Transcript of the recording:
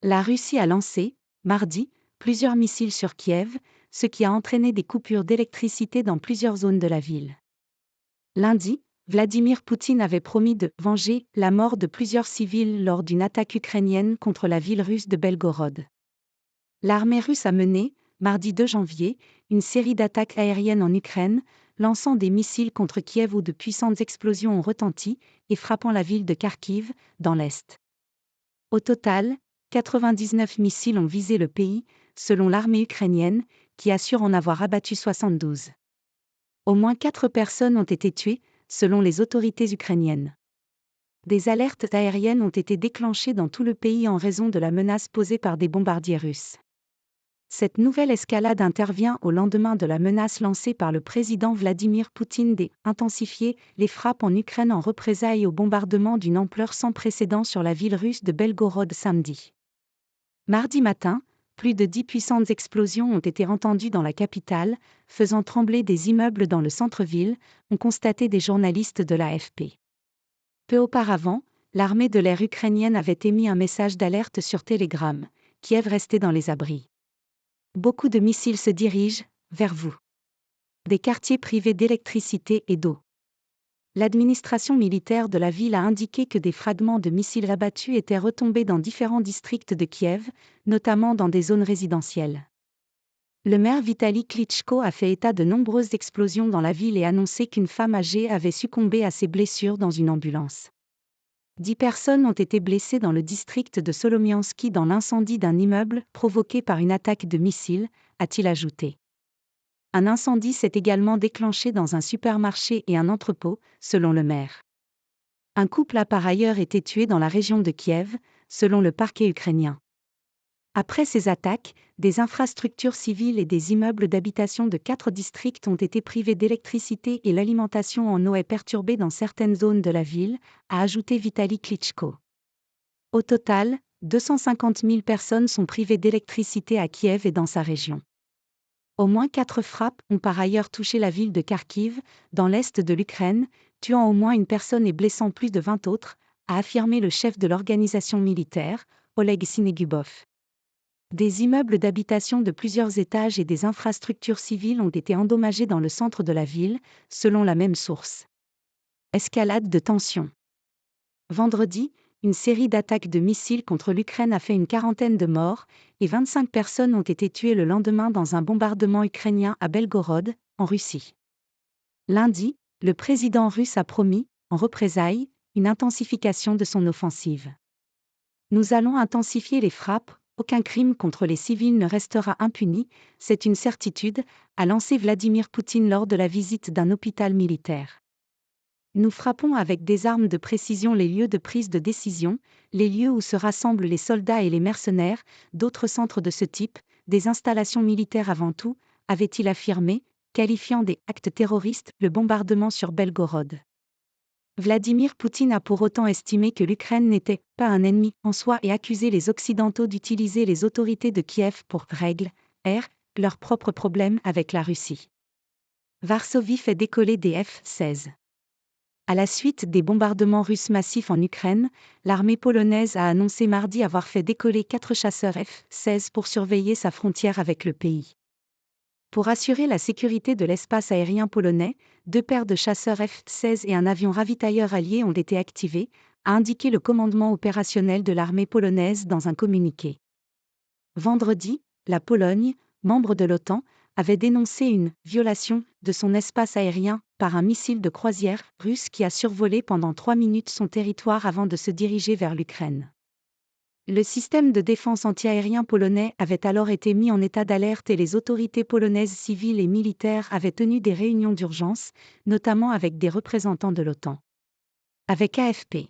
La Russie a lancé, mardi, plusieurs missiles sur Kiev, ce qui a entraîné des coupures d'électricité dans plusieurs zones de la ville. Lundi, Vladimir Poutine avait promis de « venger » la mort de plusieurs civils lors d'une attaque ukrainienne contre la ville russe de Belgorod. L'armée russe a mené, mardi 2 janvier, une série d'attaques aériennes en Ukraine, lançant des missiles contre Kiev où de puissantes explosions ont retenti, et frappant la ville de Kharkiv, dans l'Est. Au total, 99 missiles ont visé le pays, selon l'armée ukrainienne, qui assure en avoir abattu 72. Au moins 4 personnes ont été tuées, selon les autorités ukrainiennes. Des alertes aériennes ont été déclenchées dans tout le pays en raison de la menace posée par des bombardiers russes. Cette nouvelle escalade intervient au lendemain de la menace lancée par le président Vladimir Poutine d'intensifier les frappes en Ukraine en représailles au bombardement d'une ampleur sans précédent sur la ville russe de Belgorod samedi. Mardi matin, plus de 10 puissantes explosions ont été entendues dans la capitale, faisant trembler des immeubles dans le centre-ville, ont constaté des journalistes de l'AFP. Peu auparavant, l'armée de l'air ukrainienne avait émis un message d'alerte sur Telegram. Kiev restait dans les abris. Beaucoup de missiles se dirigent vers vous. Des quartiers privés d'électricité et d'eau. L'administration militaire de la ville a indiqué que des fragments de missiles abattus étaient retombés dans différents districts de Kiev, notamment dans des zones résidentielles. Le maire Vitaly Klitschko a fait état de nombreuses explosions dans la ville et annoncé qu'une femme âgée avait succombé à ses blessures dans une ambulance. 10 personnes ont été blessées dans le district de Solomiansky dans l'incendie d'un immeuble provoqué par une attaque de missiles, a-t-il ajouté. Un incendie s'est également déclenché dans un supermarché et un entrepôt, selon le maire. Un couple a par ailleurs été tué dans la région de Kiev, selon le parquet ukrainien. Après ces attaques, des infrastructures civiles et des immeubles d'habitation de 4 districts ont été privés d'électricité et l'alimentation en eau est perturbée dans certaines zones de la ville, a ajouté Vitaly Klitschko. Au total, 250 000 personnes sont privées d'électricité à Kiev et dans sa région. Au moins 4 frappes ont par ailleurs touché la ville de Kharkiv, dans l'est de l'Ukraine, tuant au moins une personne et blessant plus de 20 autres, a affirmé le chef de l'organisation militaire, Oleg Sinegubov. Des immeubles d'habitation de plusieurs étages et des infrastructures civiles ont été endommagés dans le centre de la ville, selon la même source. Escalade de tensions. Vendredi, une série d'attaques de missiles contre l'Ukraine a fait une quarantaine de morts, et 25 personnes ont été tuées le lendemain dans un bombardement ukrainien à Belgorod, en Russie. Lundi, le président russe a promis, en représailles, une intensification de son offensive. Nous allons intensifier les frappes. Aucun crime contre les civils ne restera impuni, c'est une certitude, a lancé Vladimir Poutine lors de la visite d'un hôpital militaire. Nous frappons avec des armes de précision les lieux de prise de décision, les lieux où se rassemblent les soldats et les mercenaires, d'autres centres de ce type, des installations militaires avant tout, avait-il affirmé, qualifiant des actes terroristes le bombardement sur Belgorod. Vladimir Poutine a pour autant estimé que l'Ukraine n'était pas un ennemi en soi et accusé les Occidentaux d'utiliser les autorités de Kiev pour régler leurs propres problèmes avec la Russie. Varsovie fait décoller des F-16. À la suite des bombardements russes massifs en Ukraine, l'armée polonaise a annoncé mardi avoir fait décoller 4 chasseurs F-16 pour surveiller sa frontière avec le pays. Pour assurer la sécurité de l'espace aérien polonais, 2 paires de chasseurs F-16 et un avion ravitailleur allié ont été activés, a indiqué le commandement opérationnel de l'armée polonaise dans un communiqué. Vendredi, la Pologne, membre de l'OTAN, avait dénoncé une « violation » de son espace aérien par un missile de croisière russe qui a survolé pendant 3 minutes son territoire avant de se diriger vers l'Ukraine. Le système de défense antiaérien polonais avait alors été mis en état d'alerte et les autorités polonaises civiles et militaires avaient tenu des réunions d'urgence, notamment avec des représentants de l'OTAN. Avec AFP.